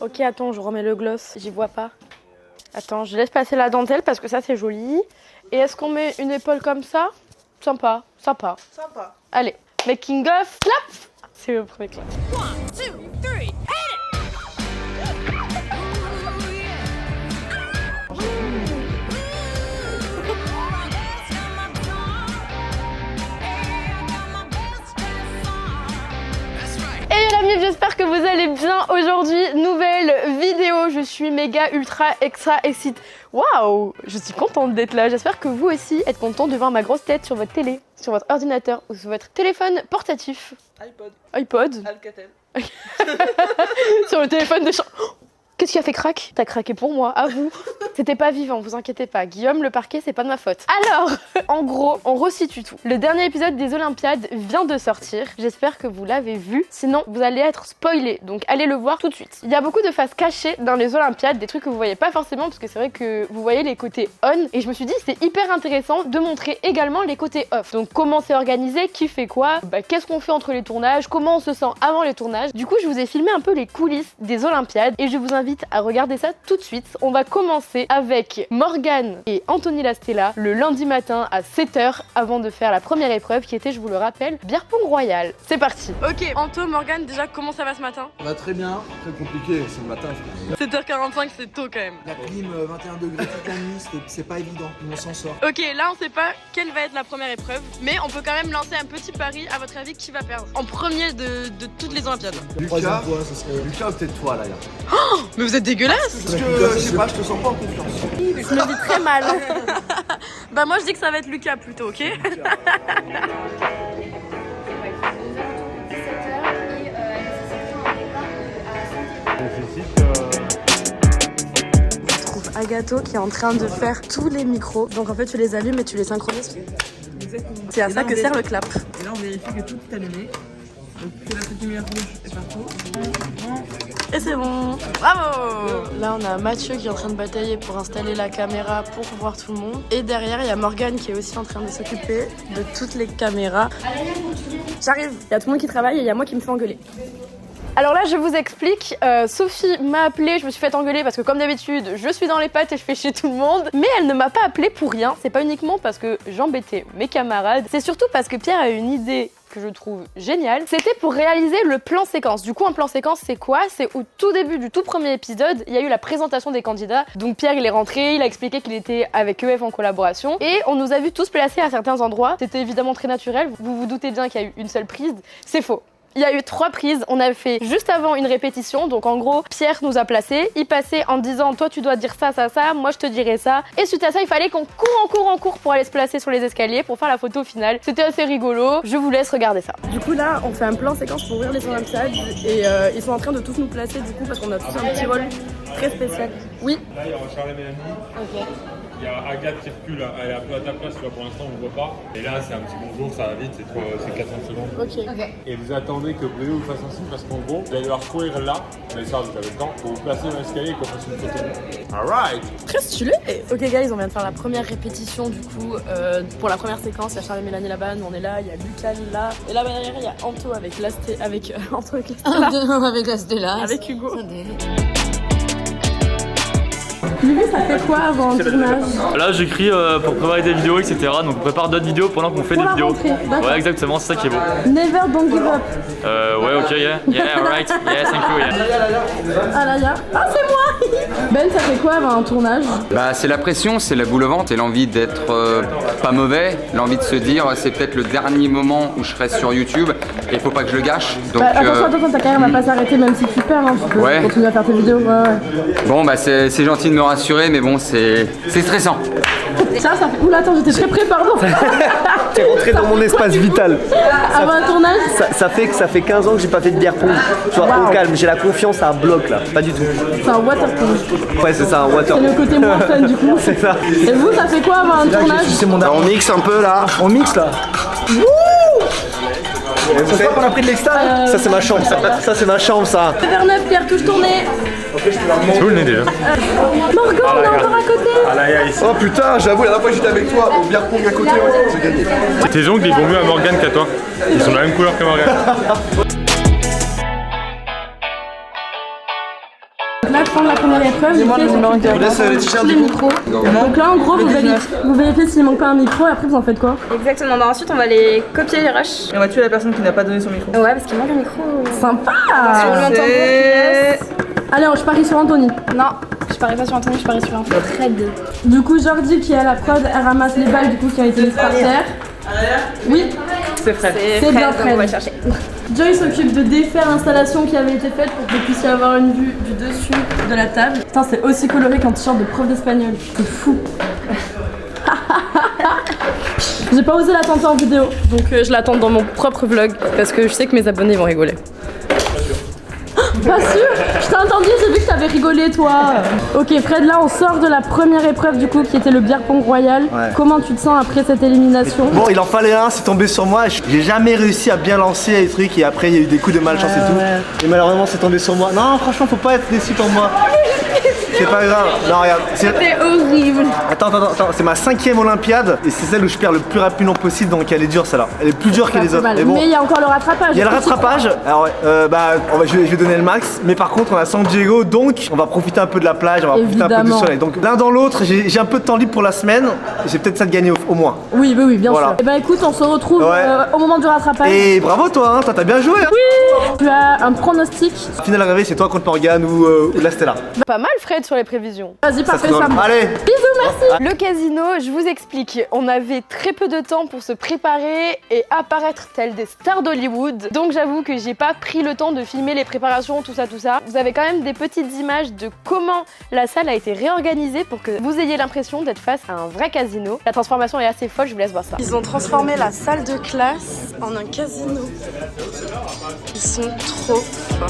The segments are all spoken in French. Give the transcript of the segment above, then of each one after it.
Ok, attends, je remets le gloss, j'y vois pas. Attends, je laisse passer la dentelle parce que ça c'est joli. Et est-ce qu'on met une épaule comme ça? Sympa, sympa. Sympa. Allez, making of, clap. C'est le premier clap. 1, 2, 3, hit it! J'espère que vous allez bien aujourd'hui. Nouvelle vidéo, je suis méga ultra extra excitée. Waouh, je suis contente d'être là. J'espère que vous aussi êtes contents de voir ma grosse tête sur votre télé, sur votre ordinateur ou sur votre téléphone portatif. iPod. Alcatel. Sur le téléphone de chambre. Qu'est-ce qui a fait crack? T'as craqué pour moi, à vous. C'était pas vivant, vous inquiétez pas. Guillaume, le parquet, c'est pas de ma faute. Alors, en gros, on resitue tout. Le dernier épisode des Olympiades vient de sortir. J'espère que vous l'avez vu. Sinon, vous allez être spoilés. Donc, allez le voir tout de suite. Il y a beaucoup de faces cachées dans les Olympiades, des trucs que vous voyez pas forcément, parce que c'est vrai que vous voyez les côtés on. Et je me suis dit, c'est hyper intéressant de montrer également les côtés off. Donc, comment c'est organisé, qui fait quoi, qu'est-ce qu'on fait entre les tournages, comment on se sent avant les tournages. Du coup, je vous ai filmé un peu les coulisses des Olympiades et je vous invite à regarder ça tout de suite. On va commencer avec Morgane et Anthony Lastella le lundi matin à 7h avant de faire la première épreuve qui était, je vous le rappelle, bière pong royal. C'est parti. Ok, Anto, Morgane, déjà comment ça va ce matin? Ça va très bien, très compliqué, c'est le matin. 7h45, c'est tôt quand même. La clim, 21 degrés toute la nuit, c'est pas évident, mais on s'en sort. Ok, là on sait pas quelle va être la première épreuve, mais on peut quand même lancer un petit pari. À votre avis, qui va perdre en premier de toutes les Olympiades? Lucas, Lucas ou peut-être toi là. Oh, mais vous êtes dégueulasse. Parce que, je sais pas, je te sens pas en confiance. Je me dis très mal. Bah moi je dis que ça va être Lucas plutôt, ok? Je trouve Agato qui est en train de faire tous les micros. Donc en fait tu les allumes et tu les synchronises. C'est à ça que sert le clap. Et là on vérifie que tout est allumé. Donc que la petite lumière rouge est partout. Et c'est bon. Bravo. Là on a Mathieu qui est en train de batailler pour installer la caméra pour voir tout le monde. Et derrière il y a Morgane qui est aussi en train de s'occuper de toutes les caméras. J'arrive. Il y a tout le monde qui travaille et il y a moi qui me fais engueuler. Alors là je vous explique, Sophie m'a appelé, je me suis fait engueuler parce que comme d'habitude je suis dans les pattes et je fais chier tout le monde. Mais elle ne m'a pas appelé pour rien, c'est pas uniquement parce que j'embêtais mes camarades, c'est surtout parce que Pierre a une idée que je trouve géniale. C'était pour réaliser le plan séquence. Du coup un plan séquence c'est quoi? C'est au tout début du tout premier épisode, il y a eu la présentation des candidats. Donc Pierre il est rentré, il a expliqué qu'il était avec EF en collaboration et on nous a vu tous placés à certains endroits. C'était évidemment très naturel, vous vous doutez bien qu'il y a eu une seule prise, c'est faux. Il y a eu 3 prises, on a fait juste avant une répétition, donc en gros Pierre nous a placés, il passait en disant toi tu dois dire ça, ça, ça, moi je te dirais ça, et suite à ça il fallait qu'on court pour aller se placer sur les escaliers pour faire la photo finale. C'était assez rigolo, je vous laisse regarder ça. Du coup là on fait un plan séquence pour ouvrir les Olympiades et ils sont en train de tous nous placer du coup parce qu'on a tous un petit rôle très spécial. Oui. Là il y aura Charles et Mélanie. Ok. Il y a Agathe qui recule, elle est un peu à ta place, tu vois, pour l'instant on ne voit pas. Et là c'est un petit bonjour, ça va vite, c'est 400 secondes. Ok. Et vous attendez que Bréo vous fasse un signe parce qu'en gros, vous allez devoir courir là, mais ça vous avez le temps, pour vous placer dans l'escalier et qu'on fasse une photo. Alright. Très stylé. Ok guys, on vient de faire la première répétition du coup pour la première séquence. Il y a Charles et Mélanie là-bas, nous on est là, il y a Lucas là. Et là derrière il y a Anto avec Lastella, avec Anto avec Lastella. Avec Lastella. Avec Hugo. Lily, ça fait quoi avant le tournage? Là j'écris pour préparer des vidéos etc. Donc on prépare d'autres vidéos pendant qu'on fait des vidéos. Ouais exactement, c'est ça qui est beau. Never don't give up. Ouais ok yeah alright, yeah thank you yeah. Ah là ya. Ah c'est moi. Ben ça fait quoi avant un tournage? Bah c'est la pression, c'est la boule au ventre et l'envie d'être pas mauvais, l'envie de se dire c'est peut-être le dernier moment où je serai sur YouTube et il faut pas que je le gâche. Donc attention, ta carrière va pas s'arrêter même si tu perds, hein, tu peux continuer à faire tes vidéos. Ouais. Bon bah c'est gentil de me rassurer mais bon c'est stressant. Ça fait... Oula attends j'étais très près pardon. T'es rentré dans mon espace vital. Avant un tournage ça fait 15 ans que j'ai pas fait de bière pong. Tu vois, au calme, j'ai la confiance à un bloc là, pas du tout. C'est un water pong. Ouais c'est ça, un water. C'est le côté moins fun du coup. C'est ça. Et vous ça fait quoi avant un tournage? On mixe un peu là. On mixe là. Vous savez qu'on a pris de l'extérieur. Ça c'est ma chambre, ça c'est ma chambre ça. Vers 9 Pierre touche tournée. C'est où le nez déjà? Morgane on est encore à côté. Ah là, yeah, ici. Oh putain, j'avoue, la dernière fois que j'étais avec toi, au bière pong à côté, j'ai gagné. Tes ongles ils vont mieux à Morgane qu'à toi. Ils sont de la même couleur que Morgane. Là, je prends la première épreuve. Dis-moi le numéro Je vous laisse les t-shirts du coup. Donc là, en gros, vous vérifiez s'il manque pas un micro et après, vous en faites quoi? Exactement, bah ensuite on va les copier les rushs. Et on va tuer la personne qui n'a pas donné son micro. Ouais, parce qu'il manque un micro. Sympa! C'est... Allez, je parie sur Anthony. Non, je parie pas sur Anthony, je parie sur un Fred. Du coup, Jordi qui est à la prod, elle ramasse les balles du coup qui ont été mises par terre. Oui, C'est Fred. c'est bien donc on va Fred. chercher. Joy s'occupe de défaire l'installation qui avait été faite pour que vous puissiez avoir une vue du dessus de la table. Putain, c'est aussi coloré qu'un t-shirt de prof d'espagnol. C'est fou. J'ai pas osé la tenter en vidéo, donc je la tente dans mon propre vlog parce que je sais que mes abonnés vont rigoler. Pas sûr. Je t'ai entendu, j'ai vu que t'avais rigolé toi. Ok Fred, là on sort de la première épreuve du coup qui était le beer pong royal. Ouais. Comment tu te sens après cette élimination? Bon, il en fallait un, c'est tombé sur moi. J'ai jamais réussi à bien lancer les trucs et après il y a eu des coups de malchance et tout. Et malheureusement, c'est tombé sur moi. Non, franchement, faut pas être déçu pour moi. C'est pas grave. Non, regarde. C'était horrible. Attends, c'est ma 5e Olympiade et c'est celle où je perds le plus rapidement possible, donc elle est dure celle-là. Elle est plus dure que les autres. Mais bon, Mais il y a encore le rattrapage. il y a le rattrapage. Alors, ouais, je vais donner le max. Mais par contre, on a San Diego, donc on va profiter un peu de la plage, on va profiter un peu du Évidemment. soleil. Donc l'un dans l'autre, j'ai un peu de temps libre pour la semaine. J'ai peut-être ça de gagner au moins. Oui, bien Voilà. sûr. Et bah écoute, on se retrouve Ouais. au moment du rattrapage. Et bravo toi, hein, toi t'as bien joué. Hein. Tu as un pronostic? Finale arrivée, c'est toi contre Morgane ou la Stella. Pas mal Fred sur les prévisions. Vas-y, parfait, serait ça. drôle. Allez. Le casino, je vous explique, on avait très peu de temps pour se préparer et apparaître tels des stars d'Hollywood. Donc j'avoue que j'ai pas pris le temps de filmer les préparations, tout ça. Vous avez quand même des petites images de comment la salle a été réorganisée pour que vous ayez l'impression d'être face à un vrai casino. La transformation est assez folle, je vous laisse voir ça. Ils ont transformé la salle de classe en un casino. Ils sont trop forts.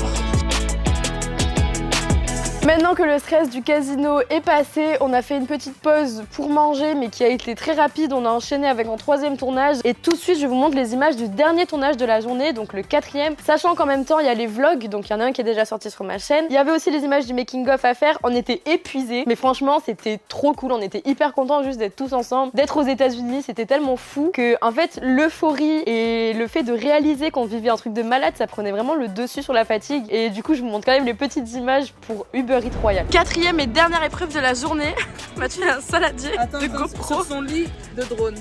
Maintenant que le stress du casino est passé, on a fait une petite pause pour manger mais qui a été très rapide. On a enchaîné avec un 3e tournage et tout de suite je vous montre les images du dernier tournage de la journée, donc le 4e. Sachant qu'en même temps il y a les vlogs, donc il y en a un qui est déjà sorti sur ma chaîne. Il y avait aussi les images du making of à faire. On était épuisés mais franchement c'était trop cool. On était hyper contents juste d'être tous ensemble, d'être aux États-Unis. C'était tellement fou que en fait l'euphorie et le fait de réaliser qu'on vivait un truc de malade, ça prenait vraiment le dessus sur la fatigue. Et du coup je vous montre quand même les petites images pour Uber Eats Royal. 4e et dernière épreuve de la journée. Mathieu est un saladier de GoPro. Sur son lit de drone.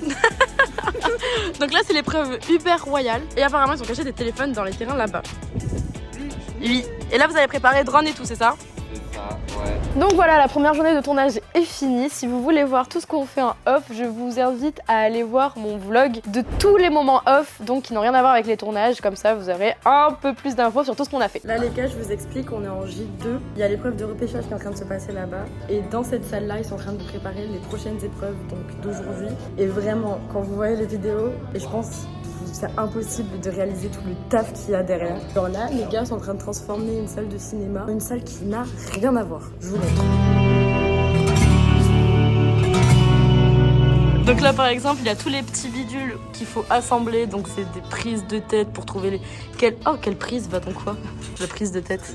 Donc là c'est l'épreuve Uber Royal. Et apparemment ils ont caché des téléphones dans les terrains là-bas. Oui. Et là vous avez préparé drone et tout, c'est ça? Donc voilà, la première journée de tournage est finie. Si vous voulez voir tout ce qu'on fait en off, je vous invite à aller voir mon vlog de tous les moments off, donc qui n'ont rien à voir avec les tournages. Comme ça, vous aurez un peu plus d'infos sur tout ce qu'on a fait. Là les gars, je vous explique, on est en J2. Il y a l'épreuve de repêchage qui est en train de se passer là-bas. Et dans cette salle-là, ils sont en train de préparer les prochaines épreuves donc d'aujourd'hui. Et vraiment, quand vous voyez les vidéos, et je pense c'est impossible de réaliser tout le taf qu'il y a derrière. Genre là, les gars sont en train de transformer une salle de cinéma en une salle qui n'a rien à voir. Je vous montre. Donc là par exemple il y a tous les petits bidules qu'il faut assembler, donc c'est des prises de tête pour trouver les... quelle prise va-t-on quoi? La prise de tête,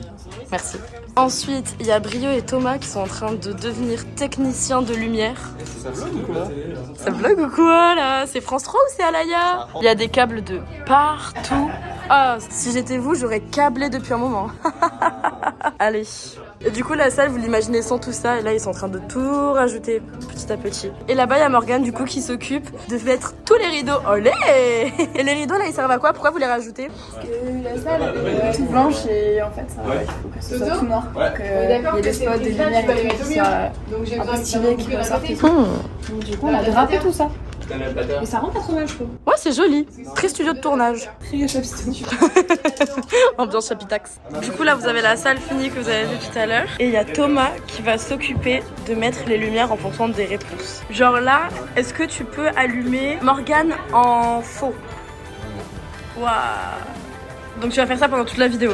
merci. Ensuite il y a Brio et Thomas qui sont en train de devenir techniciens de lumière. Ça vlog ou quoi? Ça vlog ou quoi là? C'est France 3 ou c'est Alaya? Il y a des câbles de partout. Ah, si j'étais vous j'aurais câblé depuis un moment. Allez. Et du coup la salle vous l'imaginez sans tout ça et là ils sont en train de tout rajouter petit à petit. Et là-bas il y a Morgane du coup qui s'occupe de mettre tous les rideaux. Olé! Et les rideaux là ils servent à quoi? Pourquoi vous les rajoutez? Parce que la salle est toute blanche et en fait il faut que ce soit tout noir. Donc il y a des spots de lumière et tout qui soient un peu stylés, qui ressortent et tout. Donc du coup on a drapé tout ça. Et ça rend 80 cheveux. Ouais c'est joli. Très studio de tournage. Très chapiteau. Ambiance chapitax. Du coup là vous avez la salle finie que vous avez vue tout à l'heure. Et il y a Thomas qui va s'occuper de mettre les lumières en fonction des réponses. Genre là, est-ce que tu peux allumer Morgane en faux? Waouh. Donc tu vas faire ça pendant toute la vidéo.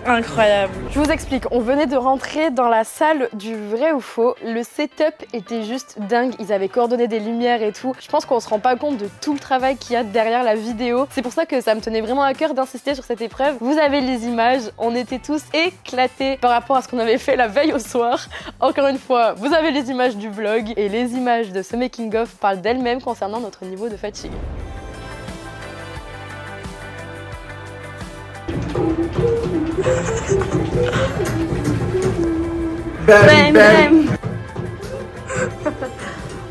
Incroyable. Je vous explique, on venait de rentrer dans la salle du vrai ou faux. Le setup était juste dingue, ils avaient coordonné des lumières et tout. Je pense qu'on se rend pas compte de tout le travail qu'il y a derrière la vidéo. C'est pour ça que ça me tenait vraiment à cœur d'insister sur cette épreuve. Vous avez les images, on était tous éclatés par rapport à ce qu'on avait fait la veille au soir. Encore une fois, vous avez les images du vlog et les images de ce making-of parlent d'elles-mêmes concernant notre niveau de fatigue. Bam, bam.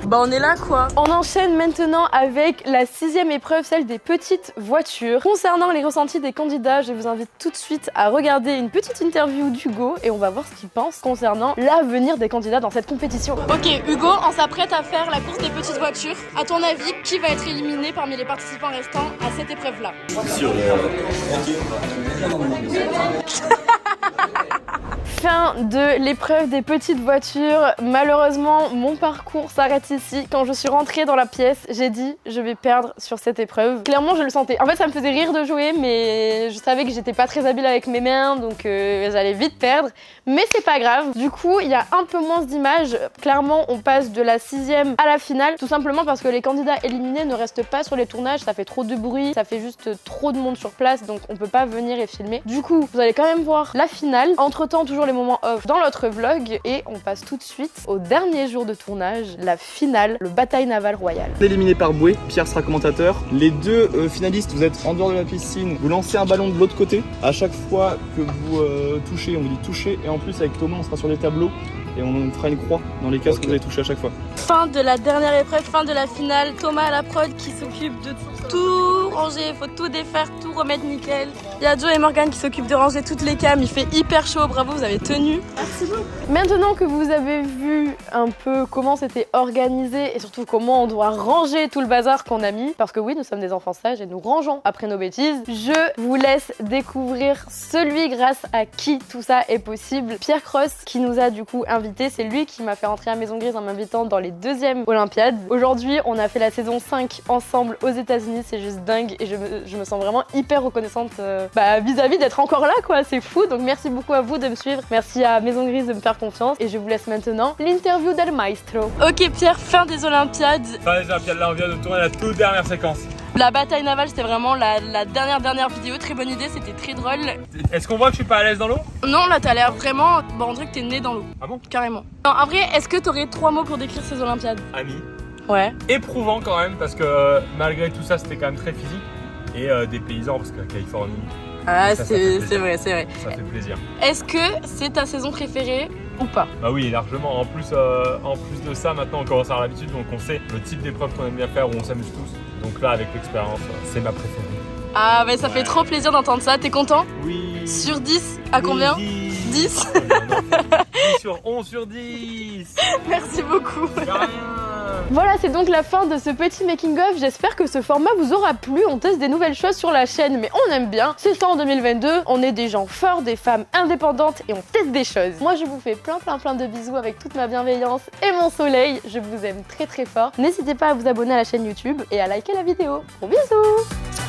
Bah on est là quoi. On enchaîne maintenant avec la 6e épreuve, celle des petites voitures. Concernant les ressentis des candidats, je vous invite tout de suite à regarder une petite interview d'Hugo et on va voir ce qu'il pense concernant l'avenir des candidats dans cette compétition. Ok Hugo, on s'apprête à faire la course des petites voitures. À ton avis, qui va être éliminé parmi les participants restants à cette épreuve-là? Fin de l'épreuve des petites voitures. Malheureusement, mon parcours s'arrête ici. Quand je suis rentrée dans la pièce, j'ai dit je vais perdre sur cette épreuve. Clairement, je le sentais. En fait, ça me faisait rire de jouer, mais je savais que j'étais pas très habile avec mes mains, donc j'allais vite perdre. Mais c'est pas grave. Du coup, il y a un peu moins d'images. Clairement, on passe de la 6e à la finale, tout simplement parce que les candidats éliminés ne restent pas sur les tournages. Ça fait trop de bruit, ça fait juste trop de monde sur place, donc on peut pas venir et filmer. Du coup, vous allez quand même voir la finale. Entre-temps, toujours les moments off dans l'autre vlog et on passe tout de suite au dernier jour de tournage, la finale, le bataille navale royale. Éliminé par Boué, Pierre sera commentateur. Les deux finalistes, vous êtes en dehors de la piscine, vous lancez un ballon de l'autre côté. À chaque fois que vous touchez, on vous dit toucher et en plus avec Thomas on sera sur des tableaux et on fera une croix dans les cases que vous avez touché à chaque fois. Fin de la dernière épreuve, fin de la finale. Thomas à la prod qui s'occupe de tout ranger, faut tout défaire, tout remettre nickel. Il y a Joe et Morgane qui s'occupent de ranger toutes les cams, il fait hyper chaud, bravo, vous avez tenu. Merci beaucoup. Maintenant que vous avez vu un peu comment c'était organisé et surtout comment on doit ranger tout le bazar qu'on a mis, parce que oui, nous sommes des enfants sages et nous rangeons après nos bêtises, je vous laisse découvrir celui grâce à qui tout ça est possible. Pierre Cross qui nous a du coup invité, c'est lui qui m'a fait entrer à Maison Grise en m'invitant dans les 2e Olympiades. Aujourd'hui, on a fait la saison 5 ensemble aux États-Unis, c'est juste dingue et je me sens vraiment hyper reconnaissante vis-à-vis d'être encore là quoi, c'est fou. Donc merci beaucoup à vous de me suivre, merci à Maison Grise de me faire confiance et je vous laisse maintenant l'interview del maestro. Ok Pierre, fin des Olympiades. Fin des Olympiades, là on vient de tourner la toute dernière séquence. La bataille navale, c'était vraiment la dernière vidéo, très bonne idée, c'était très drôle. Est-ce qu'on voit que je suis pas à l'aise dans l'eau? Non, là t'as l'air vraiment, on dirait que t'es né dans l'eau. Ah bon? Carrément. Non, en vrai, est-ce que t'aurais 3 mots pour décrire ces Olympiades? Ami. Ouais. Éprouvant quand même parce que malgré tout ça c'était quand même très physique et des paysans parce que la Californie. Ah ça c'est vrai. Ça fait plaisir. Est-ce que c'est ta saison préférée ou pas? Bah oui, largement. En plus de ça, maintenant on commence à avoir l'habitude, donc on sait le type d'épreuve qu'on aime bien faire où on s'amuse tous. Donc là avec l'expérience, c'est ma préférée. Ah bah ça fait trop plaisir d'entendre ça, t'es content? Oui. Sur 10, à combien? 10. 10 sur 11 sur 10. Merci beaucoup. Voilà, c'est donc la fin de ce petit making-of. J'espère que ce format vous aura plu. On teste des nouvelles choses sur la chaîne, mais on aime bien. C'est ça en 2022. On est des gens forts, des femmes indépendantes et on teste des choses. Moi, je vous fais plein de bisous avec toute ma bienveillance et mon soleil. Je vous aime très fort. N'hésitez pas à vous abonner à la chaîne YouTube et à liker la vidéo. Gros bisous!